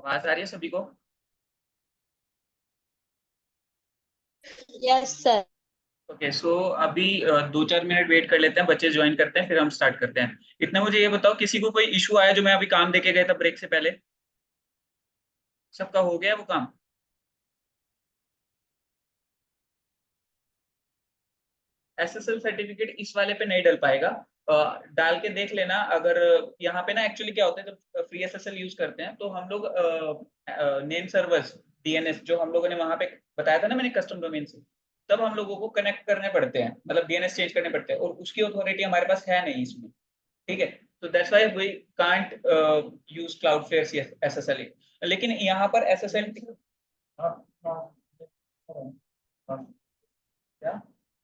आवाज आ रही है सभी को? Yes sir. ओके, सो अभी 2-4 मिनट वेट कर लेते हैं, बच्चे ज्वाइन करते हैं, फिर हम स्टार्ट करते हैं। इतना मुझे ये बताओ, किसी को कोई इशू आया जो मैं अभी काम देके गया था ब्रेक से पहले? सबका हो गया वो काम? एसएसएल सर्टिफिकेट इस वाले पे नहीं डल पाएगा। डाल के देख लेना। अगर यहाँ पे ना एक्चुअली क्या होता है, जब फ्री एसएसएल यूज करते हैं तो हम लोग नेम सर्वर्स, डीएनएस जो हम लोगों ने वहां पे बताया था ना मैंने, कस्टम डोमेन से, तब हम लोगों को कनेक्ट करने पड़ते हैं, मतलब डीएनएस चेंज करने पड़ते हैं, और उसकी अथॉरिटी हमारे पास है नहीं इसमें। ठीक है। तो that's why we can't use Cloudflare SSL. लेकिन यहाँ पर एसएसएल क्या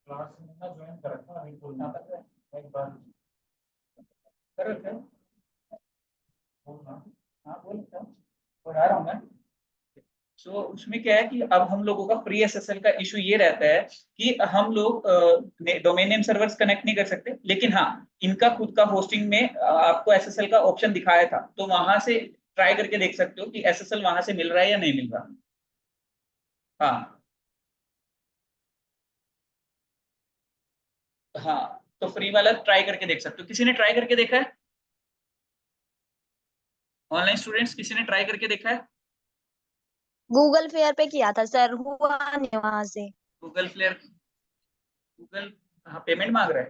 क्लास में ना ज्वाइन कर रखा अभी बोलना पड़ रहा है एक बार कर रखे हो? बोलना। हाँ बोल क्या पढ़ा रहा हूँ मैं। सो उसमें क्या है कि अब हम लोगों का प्री एसएसएल का इशू ये रहता है कि हम लोग डोमेन नेम सर्वर्स कनेक्ट नहीं कर सकते, लेकिन हाँ, इनका खुद का होस्टिंग में आपको एसएसएल का ऑप्शन दिखाया था, तो वहां से ट्राई करके देख सकते हो कि एसएसएल वहां से मिल रहा है या नहीं मिल रहा। हाँ। हाँ, तो फ्री वाला ट्राई करके देख सकते हो। किसी ने ट्राई करके देखा है? ऑनलाइन स्टूडेंट्स किसी ने ट्राई करके देखा है? गूगल फेयर पे किया था सर, हुआ नहीं वहां से। गूगल फ्लेयर, गूगल, हाँ पेमेंट मांग रहा है।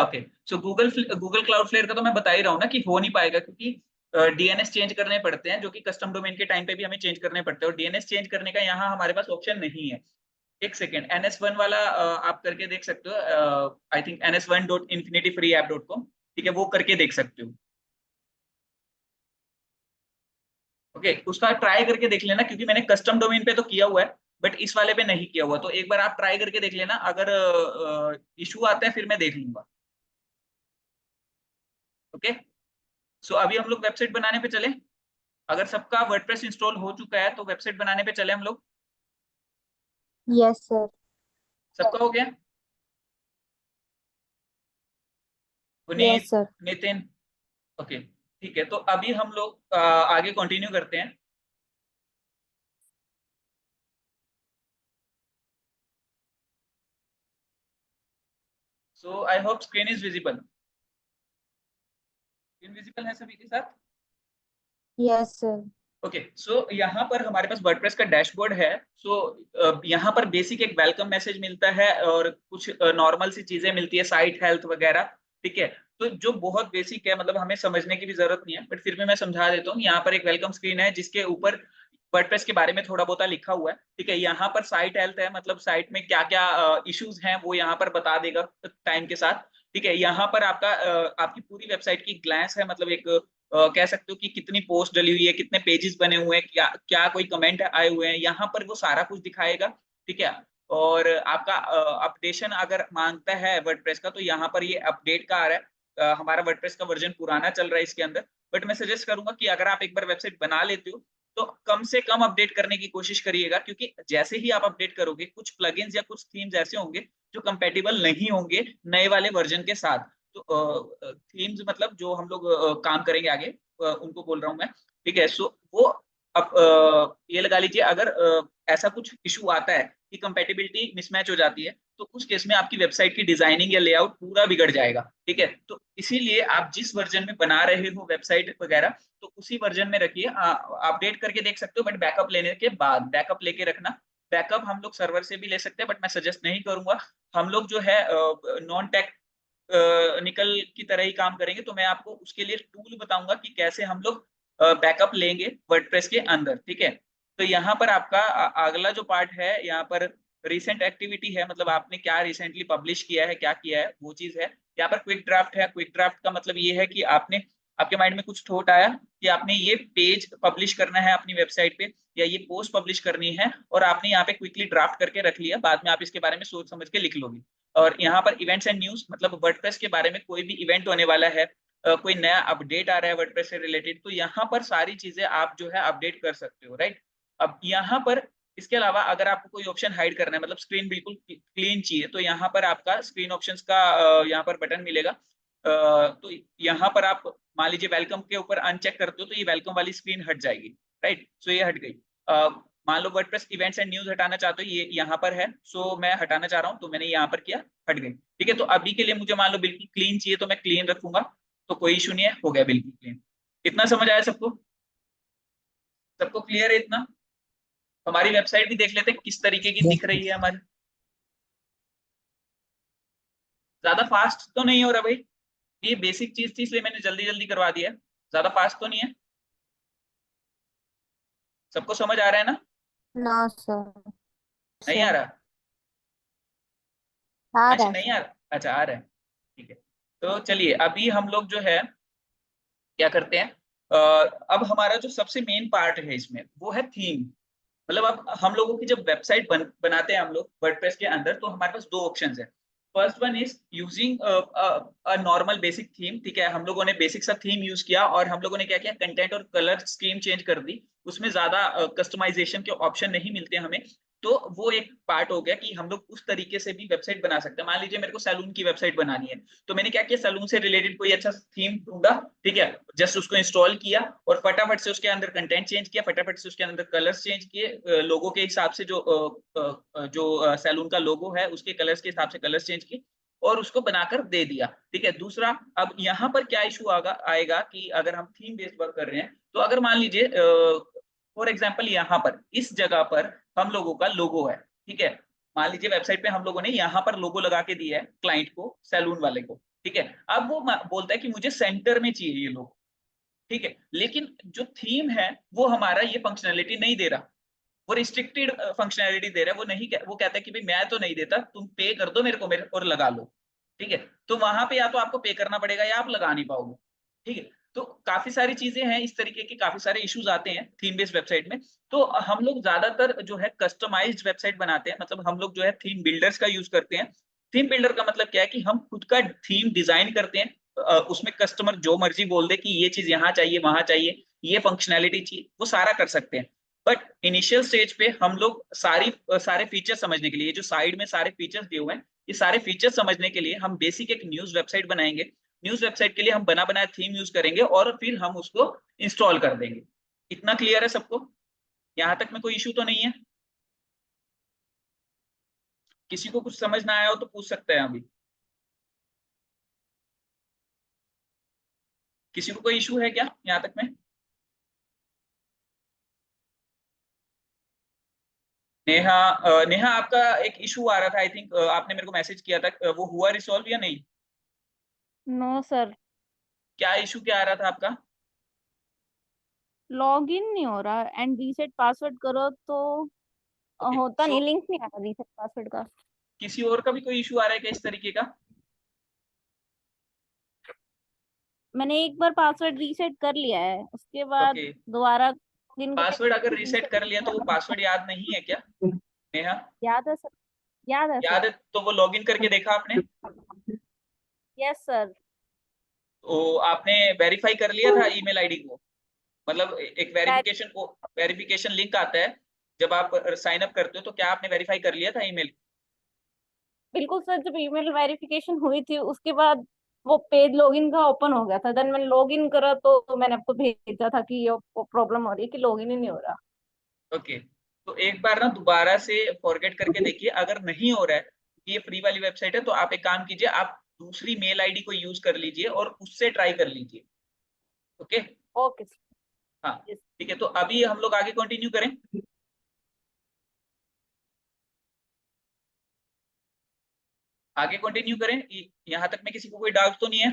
Okay. So Google Google Cloudflare का तो मैं बता ही रहा हूँ ना कि हो नहीं पाएगा, क्योंकि डीएनएस चेंज करने पड़ते हैं, जो कि कस्टम डोमेन के टाइम पे भी हमें चेंज करने पड़ते हैं, और डीएनएस चेंज करने का यहाँ हमारे पास ऑप्शन नहीं है। एक सेकेंड, NS1 वाला आप करके देख सकते हो। I think NS1.infinityfreeapp.com। ठीक है, वो करके देख सकते हो। ओके, उसका ट्राई करके देख लेना, क्योंकि मैंने कस्टम डोमेन पे तो किया हुआ है, बट इस वाले पे नहीं किया हुआ, तो एक बार आप ट्राई करके देख लेना। अगर इशू आता है फिर मैं देख लूंगा। ओके। सो अभी हम लोग वेबसाइट बनाने पे चले। अगर सबका वर्डप्रेस इंस्टॉल हो चुका है तो वेबसाइट बनाने पे चले हम लोग। Yes sir. सबका हो गया? Yes Puneet, sir. Nitin. Okay, ठीक है, तो अभी हम लोग आगे कंटिन्यू करते हैं। So I hope screen is visible. Screen visible है सभी के साथ? Yes sir. ओके, सो यहाँ पर हमारे पास वर्डप्रेस का डैशबोर्ड है। सो यहाँ पर बेसिक एक वेलकम मैसेज मिलता है, और कुछ नॉर्मल सी चीजें मिलती है, साइट हेल्थ वगैरह। ठीक है। तो जो बहुत बेसिक है, मतलब हमें समझने की भी जरूरत नहीं है, बट फिर भी मैं समझा देता हूँ। यहाँ पर एक वेलकम स्क्रीन है जिसके ऊपर वर्डप्रेस के बारे में थोड़ा बहुत लिखा हुआ है। ठीक है, यहाँ पर साइट हेल्थ है, मतलब साइट में क्या क्या इश्यूज हैं वो यहाँ पर बता देगा टाइम के साथ। ठीक है, यहाँ पर आपका आपकी पूरी वेबसाइट की ग्लैंस है, मतलब एक कह सकते हो कि कितनी पोस्ट डली हुई है, कितने पेजेस बने हुए हैं, क्या क्या कोई कमेंट आए हुए हैं, यहाँ पर वो सारा कुछ दिखाएगा। ठीक है। और आपका अपडेशन अगर मांगता है वर्डप्रेस का, तो यहाँ पर ये अपडेट का आ रहा है। हमारा वर्डप्रेस का वर्जन पुराना चल रहा है इसके अंदर। बट मैं सजेस्ट करूंगा कि अगर आप एक बार वेबसाइट बना लेते हो तो कम से कम अपडेट करने की कोशिश करिएगा, क्योंकि जैसे ही आप अपडेट करोगे, कुछ प्लगइन्स या कुछ थीम्स ऐसे होंगे जो कंपेटिबल नहीं होंगे नए वाले वर्जन के साथ। तो थीम्स मतलब जो हम लोग काम करेंगे आगे, उनको बोल रहा हूँ मैं। ठीक है। सो वो अब ये लगा लीजिए, अगर ऐसा कुछ इशू आता है कि कंपेटिबिलिटी मिसमैच हो जाती है, तो उस केस में आपकी वेबसाइट की डिजाइनिंग या लेआउट पूरा बिगड़ जाएगा। ठीक है, तो इसीलिए आप जिस वर्जन में बना रहे हो वेबसाइट वगैरह, तो उसी वर्जन में रखिए। अपडेट करके देख सकते हो, बट बैकअप लेने के बाद बैकअप लेके रखना। बैकअप हम लोग सर्वर से भी ले सकते हैं, बट मैं सजेस्ट नहीं करूंगा। हम लोग जो है नॉन टेक निकल की तरह ही काम करेंगे, तो मैं आपको उसके लिए टूल बताऊंगा कि कैसे हम लोग बैकअप लेंगे वर्डप्रेस के अंदर। ठीक है। तो यहाँ पर आपका अगला जो पार्ट है, यहाँ पर रिसेंट एक्टिविटी है, मतलब आपने क्या रिसेंटली पब्लिश किया है, क्या किया है, वो चीज है। यहाँ पर क्विक ड्राफ्ट है। क्विक ड्राफ्ट का मतलब ये है कि आपने, आपके माइंड में कुछ थॉट आया कि आपने ये पेज पब्लिश करना है अपनी वेबसाइट पे, या ये पोस्ट पब्लिश करनी है, और आपने यहाँ पे क्विकली ड्राफ्ट करके रख लिया, बाद में आप इसके बारे में सोच समझ के लिख लोगे। और यहाँ पर इवेंट्स एंड न्यूज, मतलब वर्डप्रेस के बारे में कोई भी इवेंट होने वाला है, कोई नया अपडेट आ रहा है वर्डप्रेस से रिलेटेड, तो यहाँ पर सारी चीजें आप जो है अपडेट कर सकते हो, राइट। अब यहाँ पर इसके अलावा अगर आपको कोई ऑप्शन हाइड करना है, मतलब स्क्रीन बिल्कुल क्लीन चाहिए, तो यहाँ पर आपका स्क्रीन ऑप्शंस का यहाँ पर बटन मिलेगा। तो यहाँ पर आप मान लीजिए वेलकम के ऊपर अनचेक करते हो तो ये वेलकम वाली स्क्रीन हट जाएगी, राइट। सो ये हट गई। मान लो वर्डप्रेस इवेंट्स एंड न्यूज हटाना चाहते हो, ये यहाँ पर है। सो मैं हटाना चाह रहा हूँ तो मैंने यहाँ पर किया, हट गई। ठीक है, तो अभी के लिए मुझे मान लो बिल्कुल क्लीन चाहिए तो मैं क्लीन रखूंगा, तो कोई इशू नहीं है, हो गया बिल्कुल क्लीन। इतना समझ आया सबको? सबको क्लियर है इतना? हमारी वेबसाइट भी देख लेते हैं किस तरीके की दिख रही है हमारी। ज्यादा फास्ट तो नहीं हो रहा भाई? ये बेसिक चीज थी इसलिए मैंने जल्दी जल्दी करवा दिया है। ज्यादा फास्ट तो नहीं है? सबको समझ आ रहा है ना? ना सर। नहीं आ सर रहा? आ रहा अच्छा है नहीं सर। आ रहा, अच्छा आ रहा है। ठीक है, तो चलिए अभी हम लोग जो है क्या करते हैं। अब हमारा जो सबसे मेन पार्ट है इसमें वो है थीम। मतलब अब हम लोगों की जब वेबसाइट बनाते हैं हम लोग वर्डप्रेस के अंदर, तो हमारे पास दो ऑप्शंस है। First one is using a normal basic theme. ठीक है, हम लोगों ने बेसिक सा थीम यूज किया और हम लोगों ने क्या किया, कंटेंट और कलर स्कीम चेंज कर दी। उसमें ज्यादा कस्टमाइजेशन के ऑप्शन नहीं मिलते हमें। तो वो एक पार्ट हो गया कि हम लोग उस तरीके से भी वेबसाइट बना सकते हैं। मान लीजिए मेरे को सैलून की वेबसाइट बनानी है, तो मैंने क्या किया, सैलून से रिलेटेड कोई अच्छा थीम ढूंढा। ठीक है, जस्ट उसको इंस्टॉल किया और फटाफट से उसके अंदर कंटेंट चेंज किया, फटाफट से उसके अंदर कलर्स चेंज किए, लोगो के हिसाब से जो सैलून का लोगो है उसके कलर्स के हिसाब से कलर्स चेंज किए और उसको बनाकर दे दिया। ठीक है, दूसरा, अब यहाँ पर क्या इशू आएगा कि अगर हम थीम बेस्ड वर्क कर रहे हैं, तो अगर मान लीजिए फॉर एग्जाम्पल यहाँ पर इस जगह पर हम लोगों का लोगो है। ठीक है, मान लीजिए वेबसाइट पे हम लोगों ने यहाँ पर लोगो लगा के दिया है क्लाइंट को, सैलून वाले को। ठीक है, अब वो बोलता है कि मुझे सेंटर में चाहिए ये लोगो। ठीक है, लेकिन जो थीम है वो हमारा ये फंक्शनैलिटी नहीं दे रहा, वो रिस्ट्रिक्टेड फंक्शनैलिटी दे रहा है। वो नहीं, वो कहता है कि भाई मैं तो नहीं देता, तुम पे कर दो मेरे को, मेरे और लगा लो। ठीक है, तो वहां पे या तो आपको पे करना पड़ेगा या आप लगा नहीं पाओगे। ठीक है, तो काफी सारी चीजें हैं इस तरीके के, काफी सारे इश्यूज आते हैं थीम बेस्ड वेबसाइट में। तो हम लोग ज्यादातर जो है कस्टमाइज्ड वेबसाइट बनाते हैं, मतलब हम लोग जो है थीम बिल्डर्स का यूज करते हैं। थीम बिल्डर का मतलब क्या है कि हम खुद का थीम डिजाइन करते हैं। उसमें कस्टमर जो मर्जी बोल दे कि ये चीज यहाँ चाहिए वहां चाहिए, ये फंक्शनैलिटी चाहिए, वो सारा कर सकते हैं। बट इनिशियल स्टेज पे हम लोग सारे फीचर समझने के लिए, जो साइड में सारे फीचर्स दिए हुए हैं, ये सारे फीचर समझने के लिए हम बेसिक एक न्यूज वेबसाइट बनाएंगे। न्यूज वेबसाइट के लिए हम बना बनाया थीम यूज करेंगे और फिर हम उसको इंस्टॉल कर देंगे। इतना क्लियर है सबको? यहाँ तक में कोई इशू तो नहीं है? किसी को कुछ समझ ना आया हो तो पूछ सकते हैं अभी। किसी को कोई इशू है क्या यहाँ तक में? नेहा, नेहा आपका एक इशू आ रहा था, आई थिंक आपने मेरे को मैसेज किया था, वो हुआ रिसॉल्व या नहीं? नो सर, क्या इशू क्या आ रहा था आपका? लॉग इन नहीं हो रहा एंड रीसेट पासवर्ड करो तो ओके, होता सो नहीं, लिंक नहीं आ रहा रीसेट पासवर्ड का। किसी और का भी कोई इशू आ रहा है क्या इस तरीके का? मैंने एक बार पासवर्ड रीसेट कर लिया है, उसके बाद ओके, दोबारा लॉगिन पासवर्ड करके अगर रीसेट रीसेट कर लिया तो वो पासवर्ड याद नहीं है क्या नेहा? याद है सर, याद है याद सर। है तो वो लॉगिन करके देखा आपने? Yes sir. तो आपने वेरीफाई कर लिया था ईमेल आईडी को? मतलब एक वेरिफिकेशन लिंक आता है जब आप साइन अप करते हो, तो क्या आपने वेरीफाई कर लिया था ईमेल? बिल्कुल सर, जब ईमेल वेरिफिकेशन हुई थी उसके बाद वो पेज लॉगिन का ओपन हो गया था, देन मैंने लॉगिन करा तो मैंने आपको भेजा था कि ये प्रॉब्लम हो रही है कि लॉगिन ही नहीं हो रहा। ओके, तो एक बार ना दोबारा से फॉरगेट करके देखिए, अगर नहीं हो रहा है, ये फ्री वाली वेबसाइट है, तो आप एक काम कीजिए, आप दूसरी मेल आईडी को यूज कर लीजिए और उससे ट्राई कर लीजिए। Okay, okay sir. हाँ ठीक है, तो अभी हम लोग आगे कंटिन्यू करें। आगे कंटिन्यू करें, यहाँ तक में किसी को कोई डाउट तो नहीं है?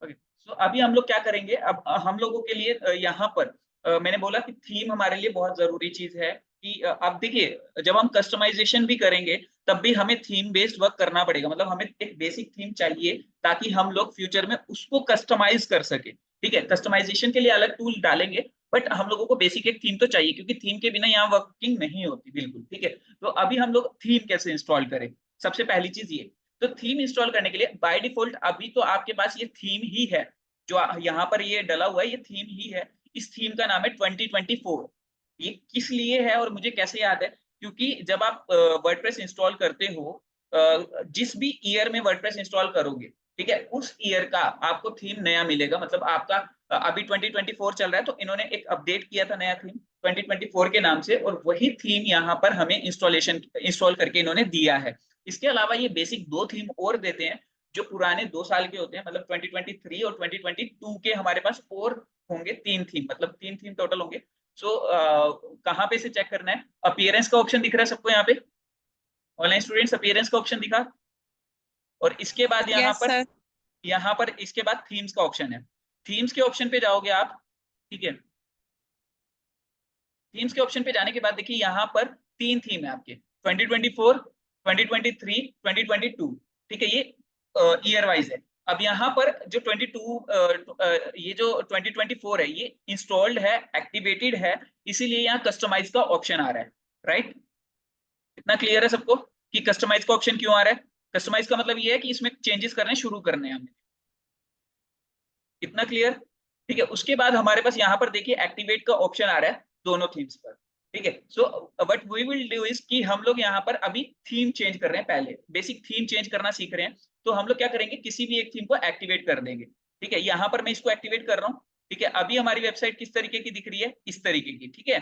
ओके, सो अभी हम लोग क्या करेंगे, अब हम लोगों के लिए यहाँ पर मैंने बोला कि थीम हमारे लिए बहुत जरूरी चीज है कि अब देखिए जब हम कस्टमाइजेशन भी करेंगे तब भी हमें थीम बेस्ड वर्क करना पड़ेगा। मतलब हमें एक बेसिक थीम चाहिए ताकि हम लोग फ्यूचर में उसको कस्टमाइज कर सके। ठीक है, कस्टमाइजेशन के लिए अलग टूल डालेंगे, बट हम लोगों को बेसिक एक थीम तो चाहिए, क्योंकि थीम के बिना यहाँ वर्किंग नहीं होती बिल्कुल। ठीक है, तो अभी हम लोग थीम कैसे इंस्टॉल करें, सबसे पहली चीज ये। तो थीम इंस्टॉल करने के लिए बाय डिफॉल्ट अभी तो आपके पास ये थीम ही है, जो यहाँ पर ये डला हुआ है ये थीम ही है। इस थीम का नाम है 2024। ये किस लिए है और मुझे कैसे याद है, क्योंकि जब आप वर्डप्रेस इंस्टॉल करते हो, जिस भी ईयर में वर्डप्रेस इंस्टॉल करोगे ठीक है, उस ईयर का आपको थीम नया मिलेगा। मतलब आपका अभी 2024 चल रहा है, तो इन्होंने एक अपडेट किया था नया थीम 2024 के नाम से, और वही थीम यहाँ पर हमें इंस्टॉल करके इन्होंने दिया है। इसके अलावा ये बेसिक 2 थीम और देते हैं जो पुराने 2 साल के होते हैं, मतलब 2023 और 2022 के हमारे पास और होंगे 3 थीम, मतलब 3 थीम टोटल होंगे। सो कहाँ पे से चेक करना है? अपीयरेंस का ऑप्शन दिख रहा है सबको यहाँ पे? ऑनलाइन स्टूडेंट्स, अपीयरेंस का ऑप्शन दिखा? और इसके बाद यस सर। यहाँ पर इसके बाद थीम्स का ऑप्शन है। थीम्स के ऑप्शन पे जाओगे आप, ठीक है। थीम्स के ऑप्शन पे जाने के बाद देखिए यहाँ पर 3 थीम है आपके, 2024, 2023, 2022, ठीक है, ये ईयर वाइज है। अब यहाँ पर जो 22 ये जो 2024 है, ये इंस्टॉल्ड है, एक्टिवेटेड है, इसीलिए यहाँ कस्टमाइज का ऑप्शन आ रहा है, राइट? इतना क्लियर है सबको कि कस्टमाइज का ऑप्शन क्यों आ रहा है? कस्टमाइज का मतलब ये है कि इसमें चेंजेस करने शुरू करने हैं हमें। इतना क्लियर? ठीक है। उसके बाद हमारे पास यहाँ पर देखिए एक्टिवेट का ऑप्शन आ रहा है दोनों थीम्स पर, ठीक है। So what we will do is कि हम लोग यहाँ पर अभी थीम चेंज कर रहे हैं, पहले बेसिक थीम चेंज करना सीख रहे हैं। तो हम लोग क्या करेंगे, किसी भी एक थीम को एक्टिवेट कर देंगे, ठीक है। यहाँ पर मैं इसको एक्टिवेट कर रहा हूँ, ठीक है। अभी हमारी वेबसाइट किस तरीके की दिख रही है? इस तरीके की, ठीक है।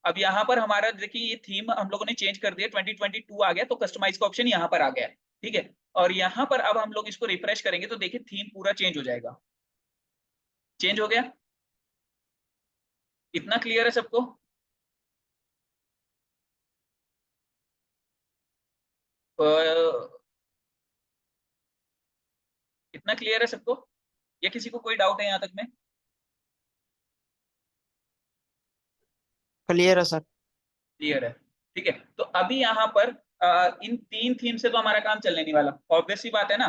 अब यहाँ पर हमारा देखिए ये थीम हम लोगों ने चेंज कर दिया, 2022 आ गया, तो कस्टमाइज का ऑप्शन यहाँ पर आ गया, ठीक है। और यहाँ पर अब हम लोग इसको रिफ्रेश करेंगे तो देखिए थीम पूरा चेंज हो जाएगा, चेंज हो गया। इतना क्लियर है सबको? इतना क्लियर है सबको, या किसी को कोई डाउट है यहाँ तक में? क्लियर है सर। क्लियर है, ठीक है। तो अभी यहाँ पर इन 3 थीम से तो हमारा काम चलने नहीं वाला, ऑब्वियस सी बात है ना।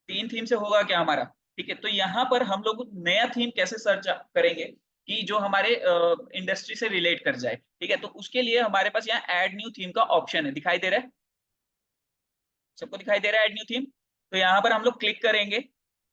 3 थीम से होगा क्या हमारा? ठीक है, तो यहाँ पर हम लोग नया थीम कैसे सर्च करेंगे कि जो हमारे इंडस्ट्री से रिलेट कर जाए, ठीक है। तो उसके लिए हमारे पास यहाँ ऐड न्यू थीम का ऑप्शन है, दिखाई दे रहा है सबको? दिखाई दे रहा है ऐड न्यू थीम? तो यहाँ पर हम लोग क्लिक करेंगे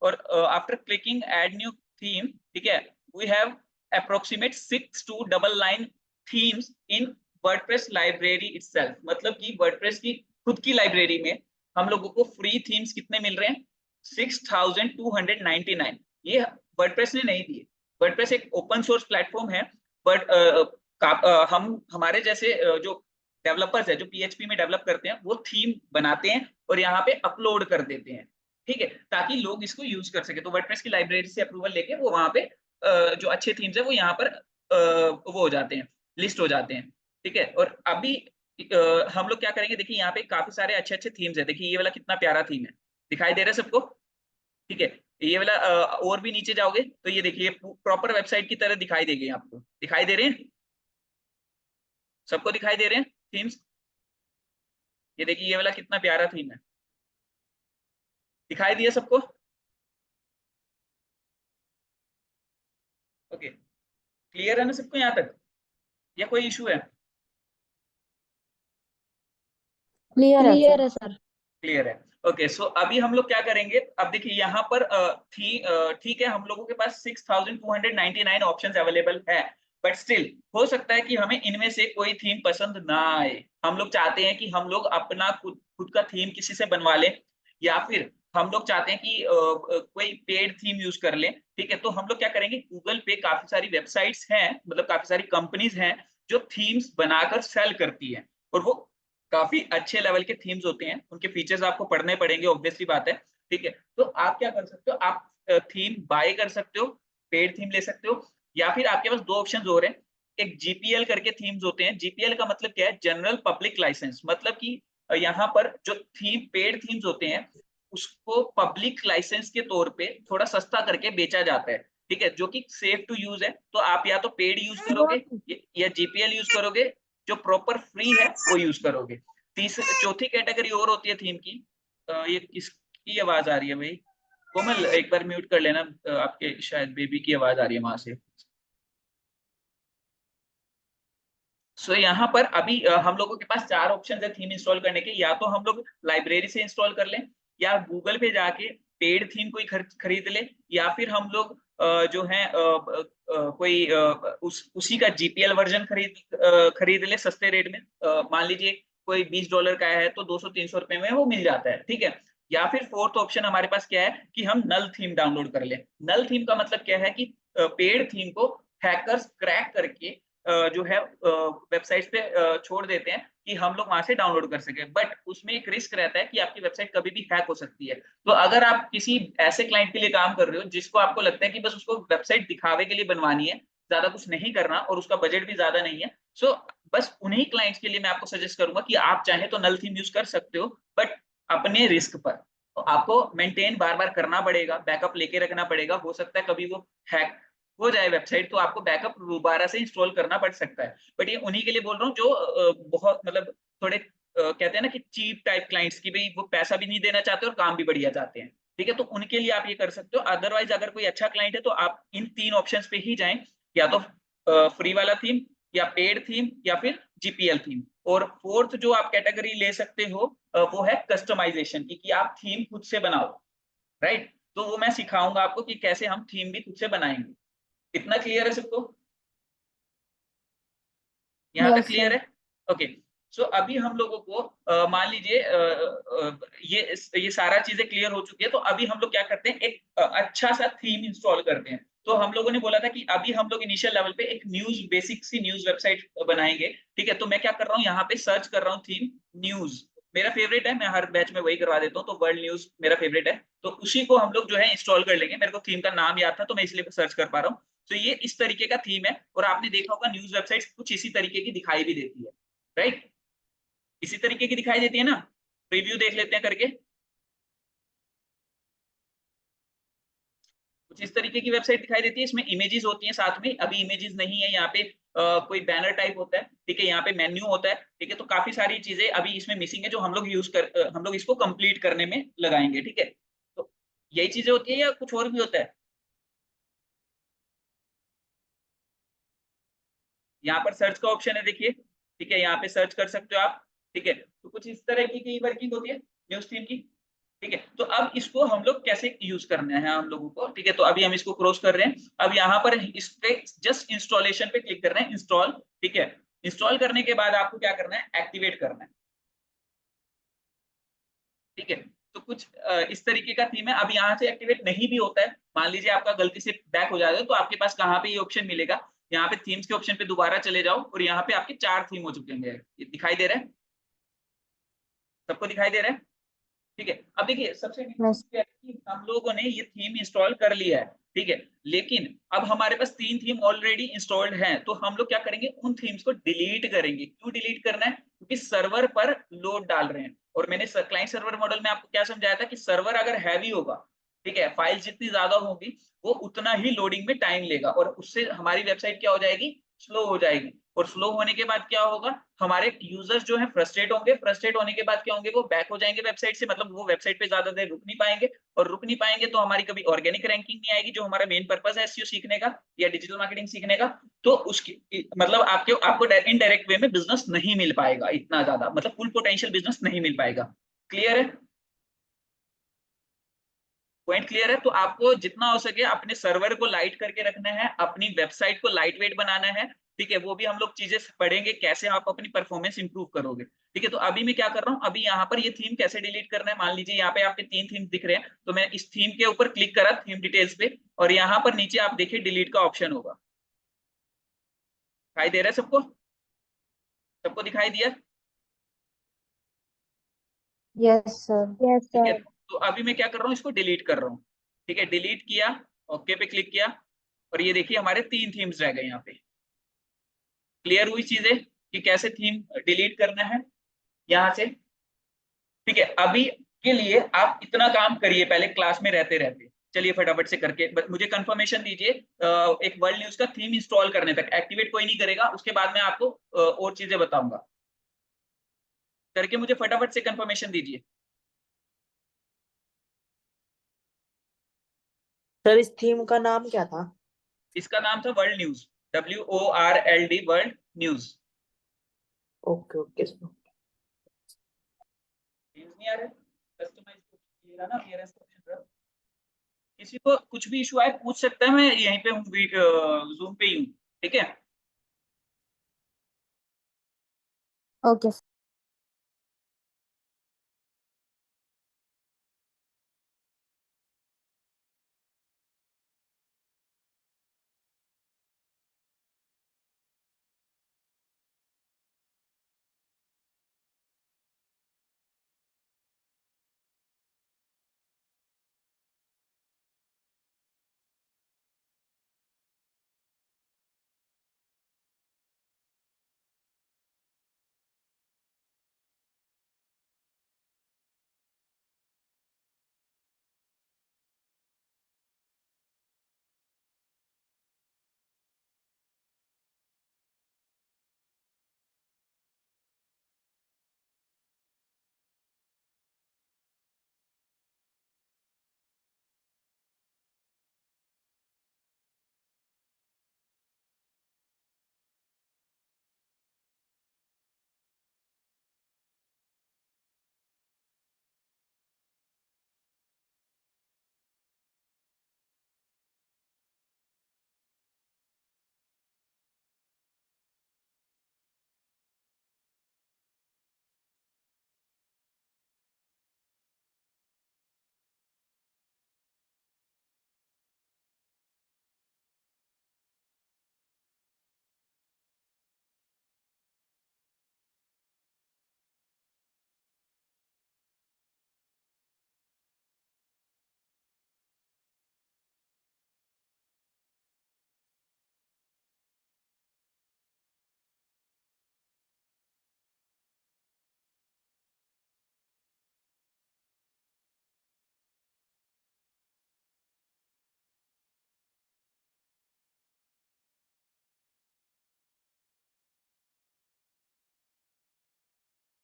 और after clicking add new theme, ठीक है, we have approximate 6 to 9 themes in WordPress library itself. मतलब कि वर्डप्रेस की खुद की लाइब्रेरी में हम लोगों को फ्री थीम्स कितने मिल रहे हैं? 6299। ये वर्डप्रेस ने नहीं दिए। वर्डप्रेस एक ओपन सोर्स प्लेटफॉर्म है, बट हम हमारे जैसे जो डेवलपर्स है, जो पीएचपी में डेवलप करते हैं, वो थीम बनाते हैं और यहाँ पे अपलोड कर देते हैं, ठीक है, ताकि लोग इसको यूज कर सके। तो वर्डप्रेस की लाइब्रेरी से अप्रूवल लेके वो वहां पे जो अच्छे थीम्स है वो यहाँ पर वो हो जाते हैं, लिस्ट हो जाते हैं, ठीक है। और अभी हम लोग क्या करेंगे, देखिए यहाँ पे काफी सारे अच्छे अच्छे थीम्स है। देखिए ये वाला कितना प्यारा थीम है, दिखाई दे रहा है सबको? ठीक है। ये वाला और भी नीचे जाओगे तो ये देखिए प्रॉपर वेबसाइट की तरह दिखाई देगी आपको। दिखाई दे रहे हैं सबको? दिखाई दे रहे हैं थीम्स? ये देखिए ये वाला कितना प्यारा थीम है, दिखाई दिया सबको? ओके, क्लियर है ना सबको यहाँ तक, या कोई इशू है? क्लियर है सर। क्लियर है। ओके, सो अभी हम लोग क्या करेंगे, अब देखिए यहाँ पर ठीक है, हम लोगों के पास 6299 ऑप्शंस अवेलेबल है, बट स्टिल हो सकता है कि हमें इनमें से कोई थीम पसंद ना आए। हम लोग चाहते हैं कि हम लोग अपना खुद खुद का थीम किसी से बनवा लें, या फिर हम लोग चाहते हैं कि कोई पेड थीम यूज कर लें, ठीक है। तो हम लोग क्या करेंगे, गूगल पे काफी सारी वेबसाइट्स हैं, मतलब काफी सारी कंपनीज हैं जो थीम्स बनाकर सेल करती हैं, और वो काफी अच्छे लेवल के थीम्स होते हैं। उनके फीचर्स आपको पढ़ने पड़ेंगे, ऑब्वियसली बात है, ठीक है। तो आप क्या कर सकते हो, आप थीम बाय कर सकते हो, पेड थीम ले सकते हो, या फिर आपके पास 2 ऑप्शन और हैं। एक जीपीएल करके थीम्स होते हैं। जीपीएल का मतलब क्या है? General public licence. मतलब कि यहाँ पर जो थीम पेड थीम्स होते हैं उसको पब्लिक लाइसेंस के तौर पे थोड़ा सस्ता करके बेचा जाता है, ठीक है, जो कि सेफ टू यूज है। तो आप या तो पेड यूज करोगे या जीपीएल यूज करोगे, जो प्रॉपर फ्री है वो यूज करोगे। चौथी कैटेगरी और होती है थीम की। ये किसकी आवाज आ रही है भाई? कोमल एक बार म्यूट कर लेना, आपके शायद बेबी की आवाज आ रही है वहां से। सो यहाँ पर अभी हम लोगों के पास 4 ऑप्शन है थीम इंस्टॉल करने के। या तो हम लोग लाइब्रेरी से इंस्टॉल कर लें, या गूगल पे जाके पेड थीम कोई खरीद ले, या फिर हम लोग जो है कोई उसी का जीपीएल वर्जन खरीद ले सस्ते रेट में। मान लीजिए कोई $20 का है तो 200-300 रुपए में वो मिल जाता है, ठीक है। या फिर फोर्थ ऑप्शन हमारे पास क्या है कि हम नल थीम डाउनलोड कर लें। नल थीम का मतलब क्या है कि पेड थीम को हैकर्स क्रैक करके जो है वेबसाइट पे छोड़ देते हैं कि हम लोग वहां से डाउनलोड कर सके, बट उसमें एक रिस्क रहता है कि आपकी वेबसाइट कभी भी हैक हो सकती है। तो अगर आप किसी ऐसे क्लाइंट के लिए काम कर रहे हो जिसको आपको लगता है कि बस उसको वेबसाइट दिखावे के लिए बनवानी है, ज्यादा कुछ नहीं करना और उसका बजट भी ज्यादा नहीं है, सो बस उन्हीं क्लाइंट्स के लिए मैं आपको सजेस्ट करूंगा कि आप चाहे तो नल थीम यूज कर सकते हो, बट अपने रिस्क पर। तो आपको मेंटेन बार बार करना पड़ेगा, बैकअप लेके रखना पड़ेगा, हो सकता है कभी वो हैक हो जाए वेबसाइट, तो आपको बैकअप दोबारा से इंस्टॉल करना पड़ सकता है। बट ये उन्हीं के लिए बोल रहा हूँ जो बहुत मतलब थोड़े कहते हैं ना कि चीप टाइप क्लाइंट्स की, भाई वो पैसा भी नहीं देना चाहते और काम भी बढ़िया चाहते हैं, ठीक है, तो उनके लिए आप ये कर सकते हो। अदरवाइज अगर कोई अच्छा क्लाइंट है तो आप इन 3 ऑप्शंस पे ही जाएं, या तो फ्री वाला थीम, या पेड थीम, या फिर जीपीएल थीम। और फोर्थ जो आप कैटेगरी ले सकते हो वो है कस्टमाइजेशन की, कि आप थीम खुद से बनाओ, राइट। तो वो मैं सिखाऊंगा आपको कि कैसे हम थीम भी खुद से बनाएंगे। इतना क्लियर है सबको? यहाँ तक यस क्लियर सर। है? ओके। सो अभी हम लोगों को मान लीजिए ये सारा चीजें क्लियर हो चुकी है, तो अभी हम लोग क्या करते हैं, एक अच्छा सा थीम इंस्टॉल करते हैं। तो हम लोगों ने बोला था कि अभी हम लोग इनिशियल लेवल पे एक न्यूज, बेसिक सी न्यूज वेबसाइट बनाएंगे, ठीक है। तो मैं क्या कर रहा हूँ, यहाँ पे सर्च कर रहा हूँ थीम न्यूज, मेरा फेवरेट है, मैं हर बैच में वही करवा देता हूँ, तो वर्ल्ड न्यूज मेरा फेवरेट है। तो उसी को हम लोग जो है इंस्टॉल कर लेंगे, मेरे को थीम का नाम याद था तो मैं इसलिए सर्च कर पा रहा हूँ। तो ये इस तरीके का थीम है, और आपने देखा होगा न्यूज वेबसाइट कुछ इसी तरीके की दिखाई भी देती है, राइट। इसी तरीके की दिखाई देती है ना? रिव्यू देख लेते हैं करके। कुछ इस तरीके की वेबसाइट दिखाई देती है, इसमें इमेजेस होती हैं साथ में, अभी इमेजेस नहीं है यहाँ पे, कोई बैनर टाइप होता है, ठीक है, यहाँ पे मेन्यू होता है, ठीक है। तो काफी सारी चीजें अभी इसमें मिसिंग है जो हम लोग इसको कंप्लीट करने में लगाएंगे, ठीक है। तो यही चीजें होती है या कुछ और भी होता है? यहाँ पर सर्च का ऑप्शन है, देखिए, ठीक है, यहाँ पे सर्च कर सकते हो आप, ठीक है। तो कुछ इस तरह की वर्किंग होती है न्यूज टीम की, ठीक है। तो अब इसको हम लोग कैसे यूज करना है हम लोगों को, ठीक है। तो अभी हम इसको क्रॉस कर रहे हैं, अब यहाँ पर इस पे जस्ट इंस्टॉलेशन पे क्लिक करना है, इंस्टॉल, ठीक है। इंस्टॉल करने के बाद आपको क्या करना है, एक्टिवेट करना है, ठीक है। तो कुछ इस तरीके का थीम है। अब यहाँ से एक्टिवेट नहीं भी होता है, मान लीजिए आपका गलती से बैक हो जाएगा, तो आपके पास कहाँ पे ये ऑप्शन मिलेगा, यहाँ पे थीम्स के ऑप्शन पे दोबारा चले जाओ, और यहाँ पे आपके 4 थीम हो चुके हैं, ये दिखाई दे रहा है? सबको दिखाई दे रहा है? ठीक है। अब देखिए सबसे यस। क्या है कि हम लोगों ने ये थीम इंस्टॉल कर लिया है, ठीक है। लेकिन अब हमारे पास 3 थीम ऑलरेडी इंस्टॉल्ड हैं, तो हम लोग क्या करेंगे, उन थीम्स को डिलीट करेंगे। क्यों डिलीट करना है? क्योंकि सर्वर पर लोड डाल रहे हैं, और मैंने क्लाइंट सर्वर मॉडल में आपको क्या समझाया था कि सर्वर अगर हैवी होगा, ठीक है, फाइल जितनी ज्यादा होगी वो उतना ही लोडिंग में टाइम लेगा, और उससे हमारी वेबसाइट क्या हो जाएगी, स्लो हो जाएगी। और स्लो होने के बाद क्या होगा, हमारे यूजर्स जो है फ्रस्ट्रेट होंगे, फ्रस्ट्रेट होने के बाद क्या होंगे, वो बैक हो जाएंगे वेबसाइट से, मतलब वो वेबसाइट पे ज्यादा देर रुक नहीं पाएंगे, और रुक नहीं पाएंगे तो हमारी कभी ऑर्गेनिक रैंकिंग नहीं आएगी, जो हमारा मेन पर्पस है एसईओ सीखने का या डिजिटल मार्केटिंग सीखने का। तो उसकी मतलब आपको इनडायरेक्ट वे में बिजनेस नहीं मिल पाएगा इतना ज्यादा, मतलब फुल पोटेंशियल बिजनेस नहीं मिल पाएगा। क्लियर है? पॉइंट क्लियर है? तो आपको जितना हो सके अपने सर्वर को लाइट करके रखना है, अपनी वेबसाइट को लाइट वेट बनाना है, ठीक है। वो भी हम लोग चीजें पढ़ेंगे कैसे आप अपनी परफॉर्मेंस इंप्रूव करोगे, ठीक है। तो अभी मैं क्या कर रहा हूँ, अभी यहाँ पर ये थीम कैसे डिलीट करना है, मान लीजिए यहाँ पे आपके 3 थीम दिख रहे हैं, तो मैं इस थीम के ऊपर क्लिक करा, थीम डिटेल्स पे, और यहाँ पर नीचे आप देखिए डिलीट का ऑप्शन होगा, दिखाई दे रहा है सबको? सबको दिखाई दिया? Yes sir. यस ठीक है। सर। तो अभी मैं क्या कर रहा हूँ, इसको डिलीट कर रहा हूँ, ठीक है। डिलीट किया, ओके पे क्लिक किया, और ये देखिए हमारे 3 थीम्स रह गए यहाँ पे। क्लियर हुई चीजें कि कैसे थीम डिलीट करना है यहाँ से? ठीक है। अभी के लिए आप इतना काम करिए पहले क्लास में रहते रहते, चलिए फटाफट से करके मुझे कंफर्मेशन दीजिए। एक वर्ल्ड न्यूज का थीम इंस्टॉल करने तक एक्टिवेट कोई नहीं करेगा, उसके बाद मैं आपको और चीजें बताऊंगा, करके मुझे फटाफट से कंफर्मेशन दीजिए। सर इस थीम का नाम क्या था? इसका नाम था world news, WORLD, world news. Okay okay sir. नहीं आ रहा है? कस्टमाइज ये रहा ना, ये ऑप्शन रहा। किसी को कुछ भी इशू आए पूछ सकता है, मैं यहीं पे हूँ, जूम पे ही हूँ, ठीक है। ओके।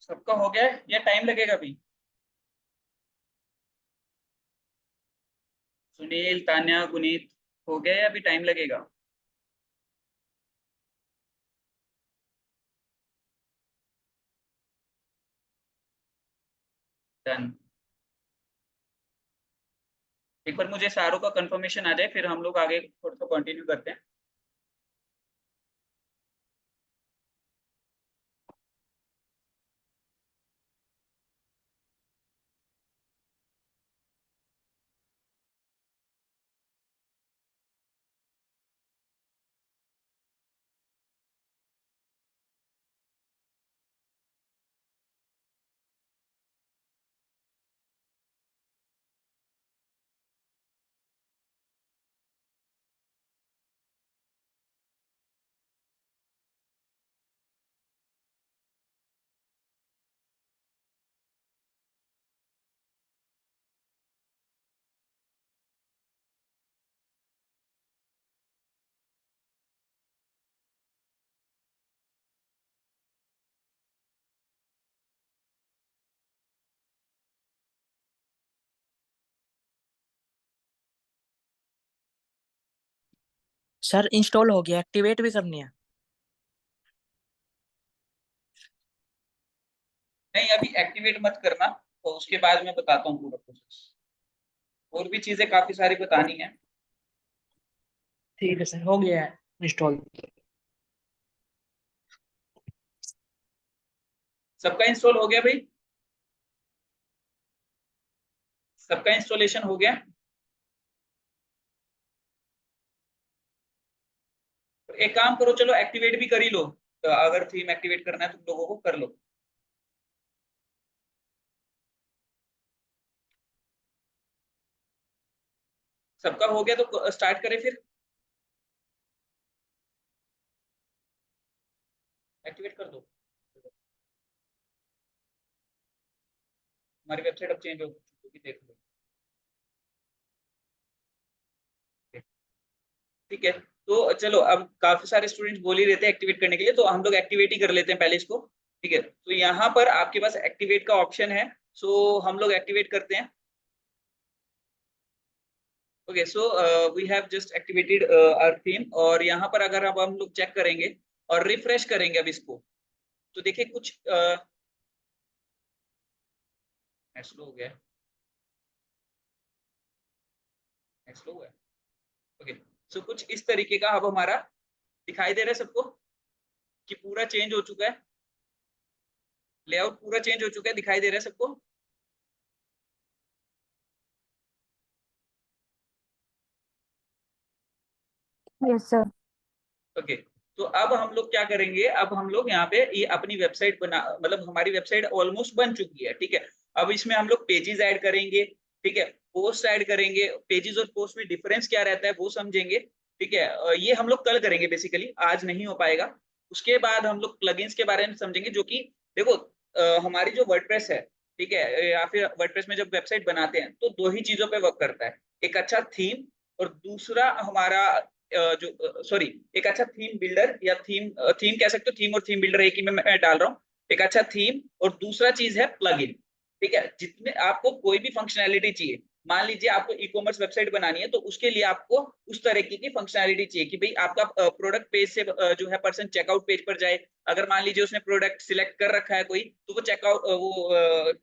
सबका हो गया है या टाइम लगेगा अभी? सुनील, तान्या, गुनीत, हो गया या अभी टाइम लगेगा? डन। एक बार मुझे सारों का कंफर्मेशन आ जाए, फिर हम लोग आगे थोड़ा सा कंटिन्यू करते हैं। सर इंस्टॉल हो गया, एक्टिवेट भी करनी है? नहीं, अभी एक्टिवेट मत करना, तो उसके बाद मैं बताता हूँ पूरा प्रोसेस। और भी चीजें काफी सारी बतानी है। ठीक है सर, हो गया है इंस्टॉल। सबका इंस्टॉल हो गया भाई? सबका इंस्टॉलेशन हो गया? तो एक काम करो, चलो एक्टिवेट भी कर ही लो। तो अगर थीम एक्टिवेट करना है तुम लोगों को, कर लो। सबका हो गया तो स्टार्ट करें फिर। एक्टिवेट कर दो। हमारी वेबसाइट अब चेंज हो चुकी होगी, देख लो। ठीक है, तो चलो, अब काफी सारे स्टूडेंट्स बोल ही रहते हैं एक्टिवेट करने के लिए, तो हम लोग एक्टिवेट ही कर लेते हैं पहले इसको। ठीक है, तो यहाँ पर आपके पास एक्टिवेट का ऑप्शन है, सो हम लोग एक्टिवेट करते हैं। Okay, so we have just activated our theme, और यहाँ पर अगर अब हम लोग चेक करेंगे और रिफ्रेश करेंगे अब इसको, तो देखिए कुछ स्लो हो गया है, स्लो हुआ है। ओके, सो कुछ इस तरीके का अब हमारा दिखाई दे रहा है सबको, कि पूरा चेंज हो चुका है, लेआउट पूरा चेंज हो चुका है, दिखाई दे रहा है सबको। Yes sir. ओके, तो अब हम लोग क्या करेंगे, अब हम लोग यहाँ पे ये अपनी वेबसाइट बना, मतलब हमारी वेबसाइट ऑलमोस्ट बन चुकी है। ठीक है, अब इसमें हम लोग पेजेस ऐड करेंगे, ठीक है, पोस्ट ऐड करेंगे, पेजेस और पोस्ट में डिफरेंस क्या रहता है वो समझेंगे। ठीक है, ये हम लोग कल करेंगे, बेसिकली आज नहीं हो पाएगा। उसके बाद हम लोग प्लगइन्स के बारे में समझेंगे, जो कि देखो हमारी जो वर्डप्रेस है, ठीक है, या फिर वर्डप्रेस में जब वेबसाइट बनाते हैं तो दो ही चीजों पे वर्क करता है, एक अच्छा थीम, और दूसरा हमारा जो सॉरी, एक अच्छा थीम बिल्डर, या थीम थीम कह सकते हो, थीम और थीम बिल्डर एक ही में मैं डाल रहा हूँ। एक अच्छा थीम, और दूसरा चीज है प्लगइन। ठीक है, जितने आपको कोई भी फंक्शनैलिटी चाहिए, मान लीजिए आपको ई कॉमर्स वेबसाइट बनानी है, तो उसके लिए आपको उस तरीके की फंक्शनैलिटी चाहिए कि भाई आपका प्रोडक्ट पेज से जो है पर्सन चेकआउट पेज पर जाए। अगर मान लीजिए उसने प्रोडक्ट सिलेक्ट कर रखा है कोई, तो वो चेकआउट वो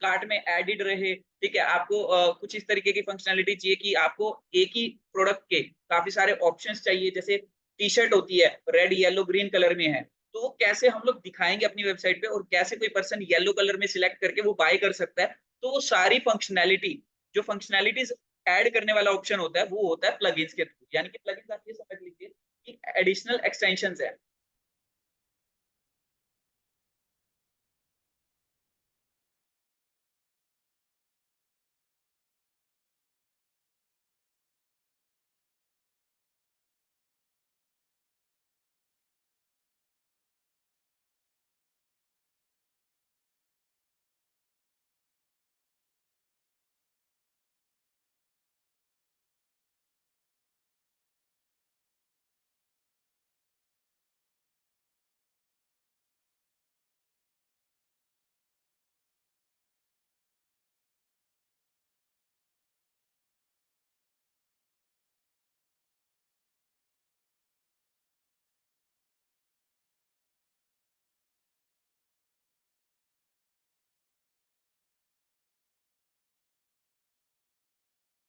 कार्ट में एडिड रहे। ठीक है, आपको कुछ इस तरीके की फंक्शनैलिटी चाहिए कि आपको एक ही प्रोडक्ट के काफी सारे ऑप्शंस चाहिए, जैसे टी शर्ट होती है रेड येलो ग्रीन कलर में है, तो वो कैसे हम लोग दिखाएंगे अपनी वेबसाइट पे, और कैसे कोई पर्सन येलो कलर में सिलेक्ट करके वो बाय कर सकता है। तो वो सारी फंक्शनैलिटी, जो फंक्शनैलिटीज ऐड करने वाला ऑप्शन होता है, वो होता है प्लगइन्स के थ्रू। यानी कि प्लगइन्स आप ये समझ लीजिए कि एडिशनल एक्सटेंशंस है।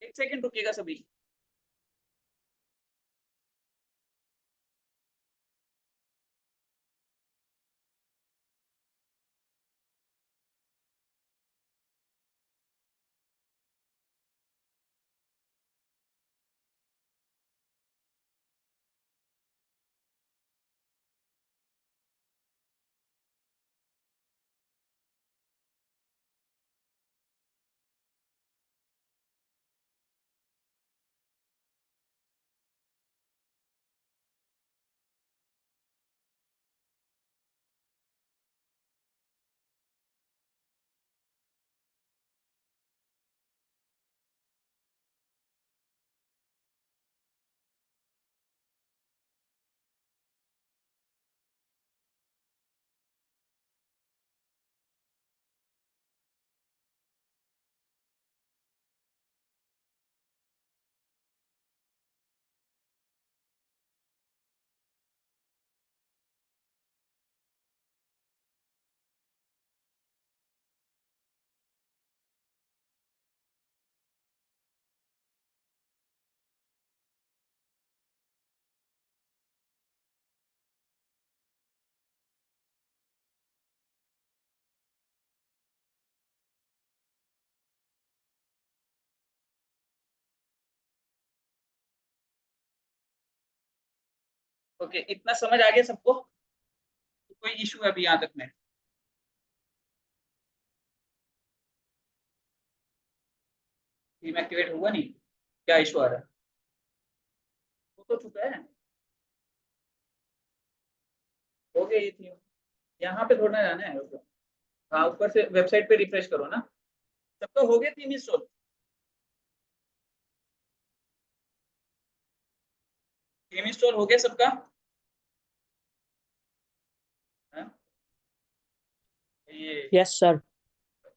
एक सेकंड रुकिएगा सभी। ओके, इतना समझ आ गया सबको? कोई इशू है अभी यहाँ तक में? थीम एक्टिवेट हुआ नहीं, क्या इशू आ रहा है? वो तो चुका है, हो गया ये थीम। यहाँ पे थोड़ा जाना है उसको। हाँ, ऊपर से वेबसाइट पे रिफ्रेश करो ना। सबका हो गया थीम इंस्टॉल? थीम इंस्टॉल हो गया सबका? हाँ? ये यस सर।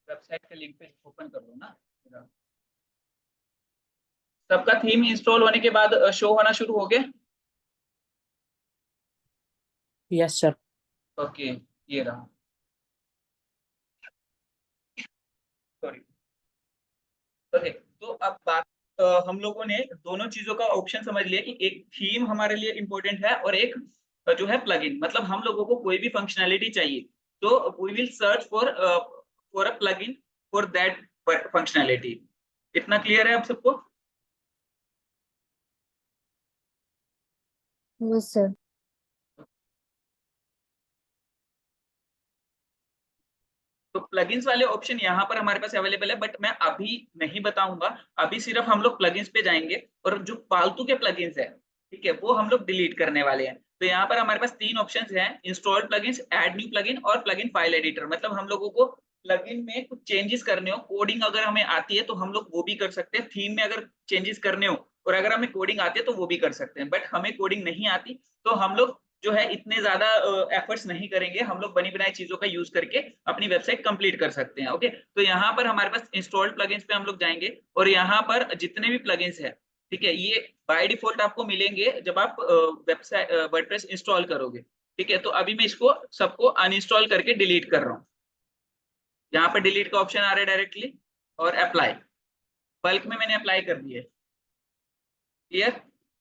वेबसाइट के लिंक पे ओपन कर लो ना। सबका थीम इंस्टॉल होने के बाद शो होना शुरू हो गया? Yes sir. ओके, ये रहा। सॉरी। ओके, तो अब बात हम लोगों ने दोनों चीजों का ऑप्शन समझ लिया कि एक थीम हमारे लिए इंपॉर्टेंट है और एक जो है प्लगइन। मतलब हम लोगों को कोई भी फंक्शनैलिटी चाहिए तो we will search for a plugin for that functionality. इतना क्लियर है आप सबको? Yes sir. तो प्लगइन्स वाले ऑप्शन यहाँ पर हमारे पास अवेलेबल है, बट मैं अभी नहीं बताऊंगा। अभी सिर्फ हम लोग प्लगइन्स पे जाएंगे और जो फालतू के प्लगइन्स है, ठीक है, वो हम लोग डिलीट करने वाले हैं। तो यहाँ पर हमारे पास तीन ऑप्शंस हैं: install plugins, add new plugin और प्लगइन फाइल एडिटर। मतलब हम लोगों को प्लगइन में कुछ चेंजेस करने हो, कोडिंग अगर हमें आती है तो हम लोग वो भी कर सकते हैं। थीम में अगर चेंजेस करने हो और अगर हमें कोडिंग आती है तो वो भी कर सकते हैं। बट हमें कोडिंग नहीं आती तो हम लोग जो है इतने ज्यादा एफर्ट्स नहीं करेंगे। हम लोग बनी बनाई चीजों का यूज करके अपनी वेबसाइट कंप्लीट कर सकते हैं। ओके, तो यहाँ पर हमारे पास इंस्टॉल्ड प्लगइन्स पे हम लोग जाएंगे और यहाँ पर जितने भी प्लगइन्स है, ठीक है, ये बाय डिफॉल्ट आपको मिलेंगे जब आप वेबसाइट वर्डप्रेस इंस्टॉल करोगे। ठीक है, तो अभी मैं इसको सबको अनइंस्टॉल करके डिलीट कर रहा हूँ। यहाँ पर डिलीट का ऑप्शन आ रहा है डायरेक्टली, और अप्लाई, बल्क में मैंने अप्लाई कर दिया है। क्लियर?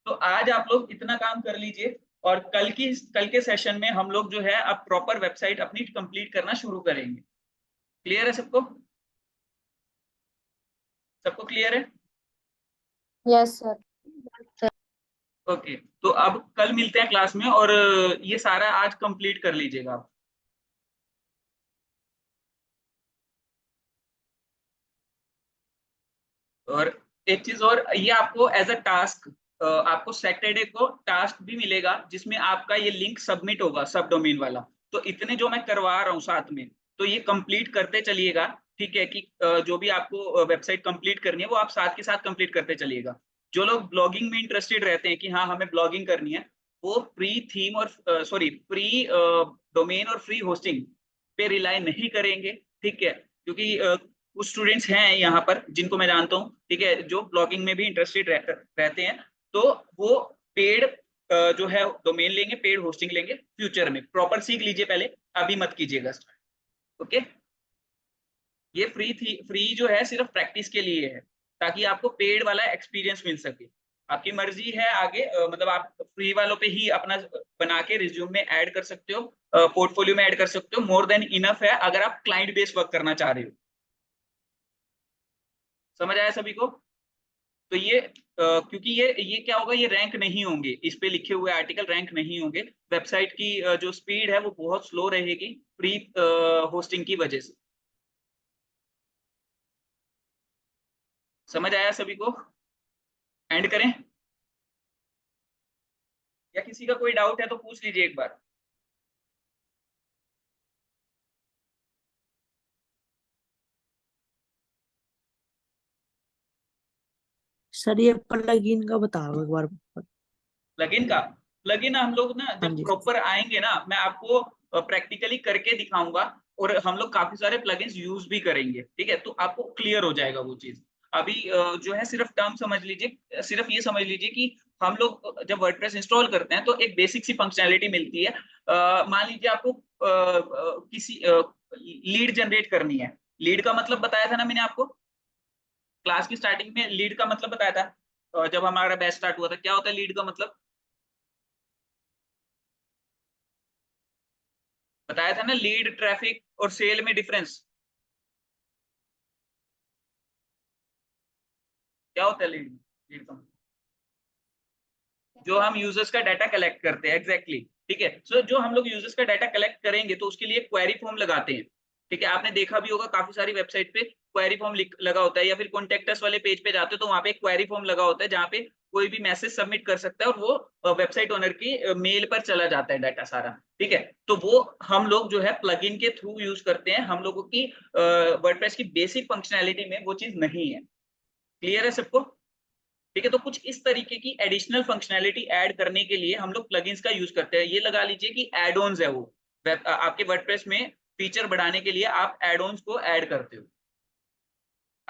तो आज आप लोग इतना काम कर लीजिए और कल के सेशन में हम लोग जो है अब प्रॉपर वेबसाइट अपनी कंप्लीट करना शुरू करेंगे। क्लियर है सबको? सबको क्लियर है? Yes sir. ओके, तो अब कल मिलते हैं क्लास में और ये सारा आज कंप्लीट कर लीजिएगा आप। और एक चीज और, ये आपको एज अ टास्क, आपको सैटरडे को टास्क भी मिलेगा जिसमें आपका ये लिंक सबमिट होगा, सब डोमेन वाला। तो इतने जो मैं करवा रहा हूँ साथ में, तो ये कंप्लीट करते चलिएगा। ठीक है कि जो भी आपको वेबसाइट कंप्लीट करनी है वो आप साथ के साथ कंप्लीट करते चलिएगा। जो लोग ब्लॉगिंग में इंटरेस्टेड रहते हैं कि हाँ हमें ब्लॉगिंग करनी है, वो फ्री थीम और फ्री डोमेन और फ्री होस्टिंग पे रिलाई नहीं करेंगे। ठीक है, क्योंकि कुछ स्टूडेंट्स हैं यहाँ पर जिनको मैं जानता हूँ, ठीक है, जो ब्लॉगिंग में भी इंटरेस्टेड रहते हैं। तो वो पेड जो है डोमेन लेंगे, पेड होस्टिंग लेंगे फ्यूचर में। प्रॉपर सीख लीजिए पहले, अभी मत कीजिएगा स्टार्ट। ओके, ये फ्री जो है सिर्फ प्रैक्टिस के लिए है। ताकि आपको पेड वाला एक्सपीरियंस मिल सके। आपकी मर्जी है आगे मतलब आप फ्री वालों पे ही अपना बना के रिज्यूम में ऐड कर सकते हो, पोर्टफोलियो में ऐड कर सकते हो, मोर देन इनफ है अगर आप क्लाइंट बेस्ड वर्क करना चाह रहे हो। समझ आया सभी को? तो ये क्योंकि ये क्या होगा, ये रैंक नहीं होंगे, इस पे लिखे हुए आर्टिकल रैंक नहीं होंगे, वेबसाइट की जो स्पीड है वो बहुत स्लो रहेगी फ्री होस्टिंग की वजह से। समझ आया सभी को? एंड करें या किसी का कोई डाउट है तो पूछ लीजिए एक बार। सर ये प्लगइन का बताओ एक बार। प्लगइन का, प्लगइन हम लोग ना हाँ जब जी। प्रॉपर आएंगे ना, मैं आपको प्रैक्टिकली करके दिखाऊंगा और हम लोग काफी सारे प्लगइन्स यूज भी करेंगे, ठीक है? तो आपको क्लियर हो जाएगा वो चीज। अभी जो है सिर्फ टर्म समझ लीजिए, सिर्फ ये समझ लीजिए कि हम लोग जब वर्डप्रेस इंस्टॉल करते हैं तो एक बेसिक सी फंक्शनैलिटी मिलती है। मान लीजिए आपको किसी लीड जनरेट करनी है। लीड का मतलब बताया था ना मैंने आपको क्लास की स्टार्टिंग में, लीड का मतलब बताया था जब हमारा बैच स्टार्ट हुआ था। क्या होता है लीड का मतलब? बताया था ना, लीड, ट्रैफिक और सेल में डिफरेंस। क्या होता है लीड? लीड का जो हम यूजर्स का डाटा कलेक्ट करते हैं, एग्जैक्टली ठीक है। सो जो हम लोग यूजर्स का डाटा कलेक्ट करेंगे तो उसके लिए क्वेरी फॉर्म लगाते हैं, ठीक है? आपने देखा भी होगा काफी सारी वेबसाइट पे क्वेरी फॉर्म लगा होता है, या फिर कॉन्टेक्ट वाले पेज पे जाते हो तो वहां पे क्वेरी फॉर्म लगा होता है जहाँ पे कोई भी मैसेज सबमिट कर सकता है और वो वेबसाइट ओनर की मेल पर चला जाता है डाटा सारा, ठीक है? तो वो हम लोग जो है प्लगइन के थ्रू यूज करते हैं। हम लोगों की वर्डप्रेस की बेसिक फंक्शनैलिटी में वो चीज नहीं है। क्लियर है सबको? ठीक है, तो कुछ इस तरीके की एडिशनल फंक्शनैलिटी ऐड करने के लिए हम लोग प्लगइन्स का यूज करते हैं। ये लगा लीजिए कि एड ऑन्स है वो, आपके वर्डप्रेस में फीचर बढ़ाने के लिए आप एड ऑन्स को ऐड करते हो।